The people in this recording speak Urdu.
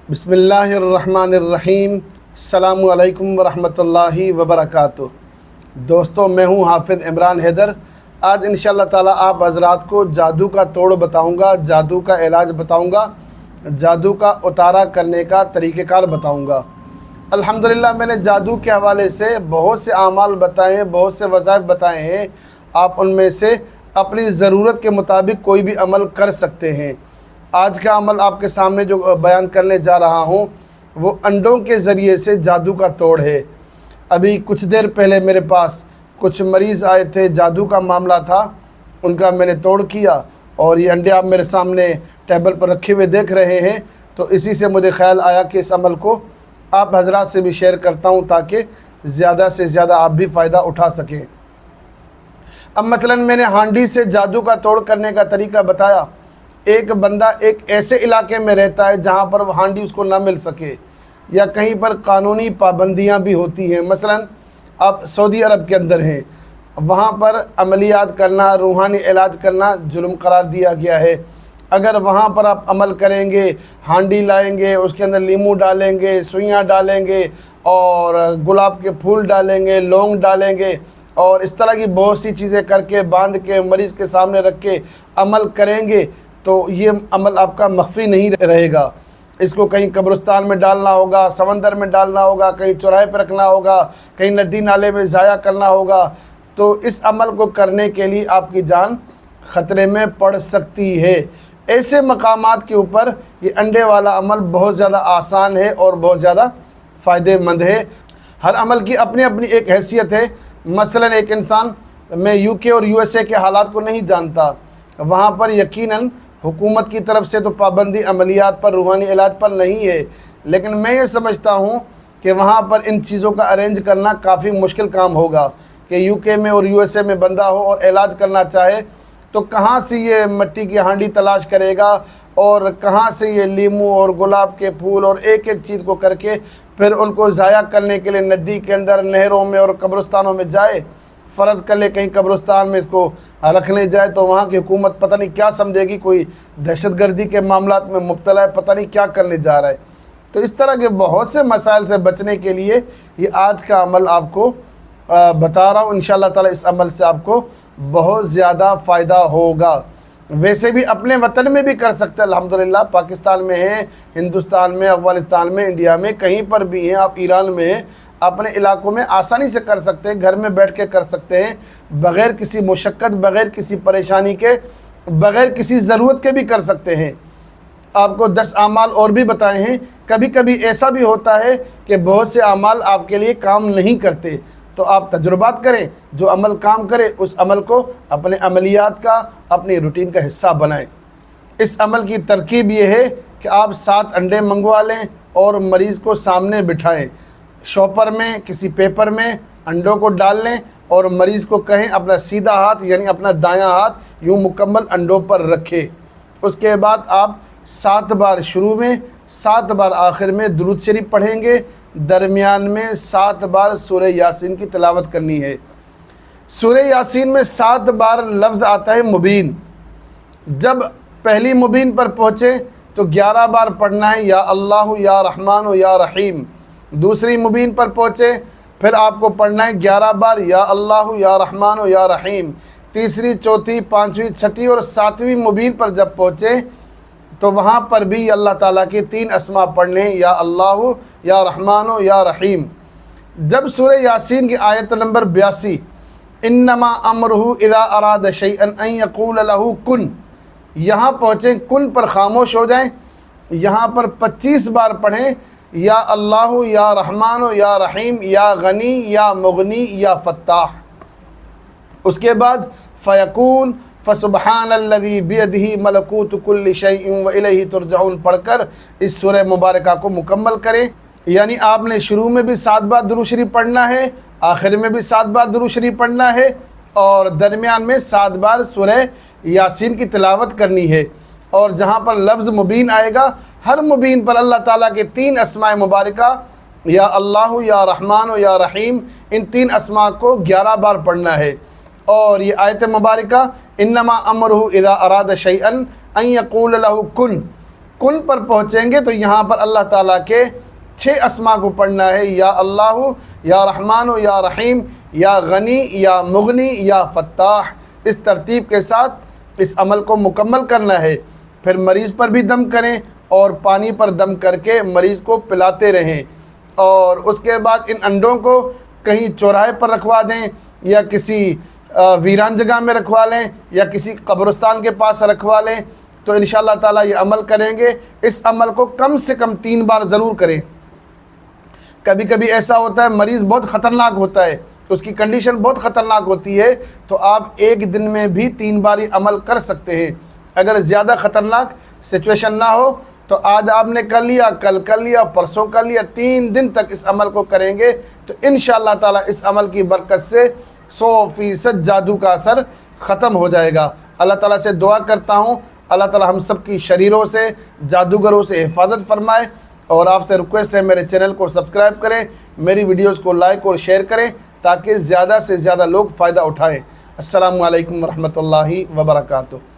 بسم اللہ الرحمن الرحیم۔ السلام علیکم ورحمۃ اللہ وبرکاتہ۔ دوستو، میں ہوں حافظ عمران حیدر۔ آج انشاءاللہ تعالی آپ حضرات کو جادو کا توڑ بتاؤں گا، جادو کا علاج بتاؤں گا، جادو کا اتارا کرنے کا طریقہ کار بتاؤں گا۔ الحمدللہ میں نے جادو کے حوالے سے بہت سے اعمال بتائے ہیں، بہت سے وظائف بتائے ہیں۔ آپ ان میں سے اپنی ضرورت کے مطابق کوئی بھی عمل کر سکتے ہیں۔ آج کا عمل آپ کے سامنے جو بیان کرنے جا رہا ہوں وہ انڈوں کے ذریعے سے جادو کا توڑ ہے۔ ابھی کچھ دیر پہلے میرے پاس کچھ مریض آئے تھے، جادو کا معاملہ تھا، ان کا میں نے توڑ کیا اور یہ انڈے آپ میرے سامنے ٹیبل پر رکھے ہوئے دیکھ رہے ہیں۔ تو اسی سے مجھے خیال آیا کہ اس عمل کو آپ حضرات سے بھی شیئر کرتا ہوں تاکہ زیادہ سے زیادہ آپ بھی فائدہ اٹھا سکیں۔ اب مثلا میں نے ہانڈی سے جادو کا توڑ کرنے کا طریقہ بتایا۔ ایک بندہ ایک ایسے علاقے میں رہتا ہے جہاں پر وہ ہانڈی اس کو نہ مل سکے، یا کہیں پر قانونی پابندیاں بھی ہوتی ہیں۔ مثلا آپ سعودی عرب کے اندر ہیں، وہاں پر عملیات کرنا، روحانی علاج کرنا جرم قرار دیا گیا ہے۔ اگر وہاں پر آپ عمل کریں گے، ہانڈی لائیں گے، اس کے اندر لیمو ڈالیں گے، سوئیاں ڈالیں گے اور گلاب کے پھول ڈالیں گے، لونگ ڈالیں گے اور اس طرح کی بہت سی چیزیں کر کے باندھ کے مریض کے سامنے رکھ کے عمل کریں گے تو یہ عمل آپ کا مخفی نہیں رہے گا۔ اس کو کہیں قبرستان میں ڈالنا ہوگا، سمندر میں ڈالنا ہوگا، کہیں چوراہے پہ رکھنا ہوگا، کہیں ندی نالے میں ضائع کرنا ہوگا۔ تو اس عمل کو کرنے کے لیے آپ کی جان خطرے میں پڑ سکتی ہے۔ ایسے مقامات کے اوپر یہ انڈے والا عمل بہت زیادہ آسان ہے اور بہت زیادہ فائدہ مند ہے۔ ہر عمل کی اپنی اپنی ایک حیثیت ہے۔ مثلا ایک انسان، میں یو کے اور یو ایس اے کے حالات کو نہیں جانتا، وہاں پر یقیناً حکومت کی طرف سے تو پابندی عملیات پر، روحانی علاج پر نہیں ہے، لیکن میں یہ سمجھتا ہوں کہ وہاں پر ان چیزوں کا ارینج کرنا کافی مشکل کام ہوگا کہ یو کے میں اور یو ایس اے میں بندہ ہو اور علاج کرنا چاہے تو کہاں سے یہ مٹی کی ہانڈی تلاش کرے گا اور کہاں سے یہ لیمو اور گلاب کے پھول اور ایک ایک چیز کو کر کے پھر ان کو ضائع کرنے کے لیے ندی کے اندر، نہروں میں اور قبرستانوں میں جائے۔ فرض کر لے کہیں قبرستان میں اس کو رکھنے جائے تو وہاں کی حکومت پتہ نہیں کیا سمجھے گی، کوئی دہشت گردی کے معاملات میں مبتلا ہے، پتہ نہیں کیا کرنے جا رہا ہے۔ تو اس طرح کے بہت سے مسائل سے بچنے کے لیے یہ آج کا عمل آپ کو بتا رہا ہوں۔ انشاءاللہ تعالی اس عمل سے آپ کو بہت زیادہ فائدہ ہوگا۔ ویسے بھی اپنے وطن میں بھی کر سکتے ہیں، الحمدللہ پاکستان میں ہیں، ہندوستان میں، افغانستان میں، انڈیا میں، کہیں پر بھی ہیں، آپ ایران میں ہیں، اپنے علاقوں میں آسانی سے کر سکتے ہیں، گھر میں بیٹھ کے کر سکتے ہیں، بغیر کسی مشقت، بغیر کسی پریشانی کے، بغیر کسی ضرورت کے بھی کر سکتے ہیں۔ آپ کو 10 اعمال اور بھی بتائے ہیں۔ کبھی کبھی ایسا بھی ہوتا ہے کہ بہت سے اعمال آپ کے لیے کام نہیں کرتے، تو آپ تجربات کریں، جو عمل کام کرے اس عمل کو اپنے عملیات کا، اپنی روٹین کا حصہ بنائیں۔ اس عمل کی ترکیب یہ ہے کہ آپ 7 انڈے منگوا لیں اور مریض کو سامنے بٹھائیں، شاپر میں، کسی پیپر میں انڈوں کو ڈال لیں اور مریض کو کہیں اپنا سیدھا ہاتھ یعنی اپنا دایاں ہاتھ یوں مکمل انڈوں پر رکھے۔ اس کے بعد آپ 7 بار شروع میں، 7 بار آخر میں درود شریف پڑھیں گے، درمیان میں 7 بار سورہ یاسین کی تلاوت کرنی ہے۔ سورہ یاسین میں 7 بار لفظ آتا ہے مبین۔ جب پہلی مبین پر پہنچے تو 11 بار پڑھنا ہے یا اللہ یا رحمان یا رحیم۔ دوسری مبین پر پہنچے پھر آپ کو پڑھنا ہے 11 بار یا اللہ یا رحمان یا رحیم۔ تیسری، چوتھی، پانچویں، چھٹی اور 7ویں مبین پر جب پہنچے تو وہاں پر بھی اللہ تعالیٰ کے 3 اسماء پڑھنے ہیں، یا اللہ یا رحمان یا رحیم۔ جب سورہ یاسین کی آیت نمبر 82 انما امرہ اذا اراد شیئا ان یقول لہ کن، یہاں پہنچیں، کن پر خاموش ہو جائیں، یہاں پر 25 بار پڑھیں یا اللہ یا رحمان یا رحیم یا غنی یا مغنی یا فتاح۔ اس کے بعد فیکون فسبحان الذی بیدہ ملکوت کل شیء والیہ ترجعون پڑھ کر اس سورہ مبارکہ کو مکمل کریں۔ یعنی آپ نے شروع میں بھی 7 بار درود شریف پڑھنا ہے، آخر میں بھی 7 بار درود شریف پڑھنا ہے اور درمیان میں 7 بار سورہ یاسین کی تلاوت کرنی ہے۔ اور جہاں پر لفظ مبین آئے گا، ہر مبین پر اللہ تعالیٰ کے 3 اسماء مبارکہ یا اللہ یا رحمان یا رحیم، ان 3 اسماء کو 11 بار پڑھنا ہے۔ اور یہ آیت مبارکہ انما امرہ اذا اراد شیئا ان یقول لہ کن، کن پر پہنچیں گے تو یہاں پر اللہ تعالیٰ کے 6 اسما کو پڑھنا ہے، یا اللہ، یا رحمان، یا رحیم، یا غنی، یا مغنی، یا فتاح۔ اس ترتیب کے ساتھ اس عمل کو مکمل کرنا ہے۔ پھر مریض پر بھی دم کریں اور پانی پر دم کر کے مریض کو پلاتے رہیں، اور اس کے بعد ان انڈوں کو کہیں چوراہے پر رکھوا دیں، یا کسی ویران جگہ میں رکھوا لیں، یا کسی قبرستان کے پاس رکھوا لیں، تو انشاءاللہ تعالیٰ یہ عمل کریں گے۔ اس عمل کو کم سے کم 3 بار ضرور کریں۔ کبھی کبھی ایسا ہوتا ہے مریض بہت خطرناک ہوتا ہے، اس کی کنڈیشن بہت خطرناک ہوتی ہے، تو آپ ایک دن میں بھی 3 بار یہ عمل کر سکتے ہیں۔ اگر زیادہ خطرناک سچویشن نہ ہو تو آج آپ نے کر لیا، کل کر لیا، پرسوں کر لیا، 3 دن تک اس عمل کو کریں گے تو انشاءاللہ تعالیٰ اس عمل کی برکت سے 100% جادو کا اثر ختم ہو جائے گا۔ اللہ تعالیٰ سے دعا کرتا ہوں اللہ تعالیٰ ہم سب کی شریروں سے، جادوگروں سے حفاظت فرمائے، اور آپ سے ریکویسٹ ہے میرے چینل کو سبسکرائب کریں، میری ویڈیوز کو لائک اور شیئر کریں تاکہ زیادہ سے زیادہ لوگ فائدہ اٹھائیں۔ السلام علیکم ورحمۃ اللہ وبرکاتہ۔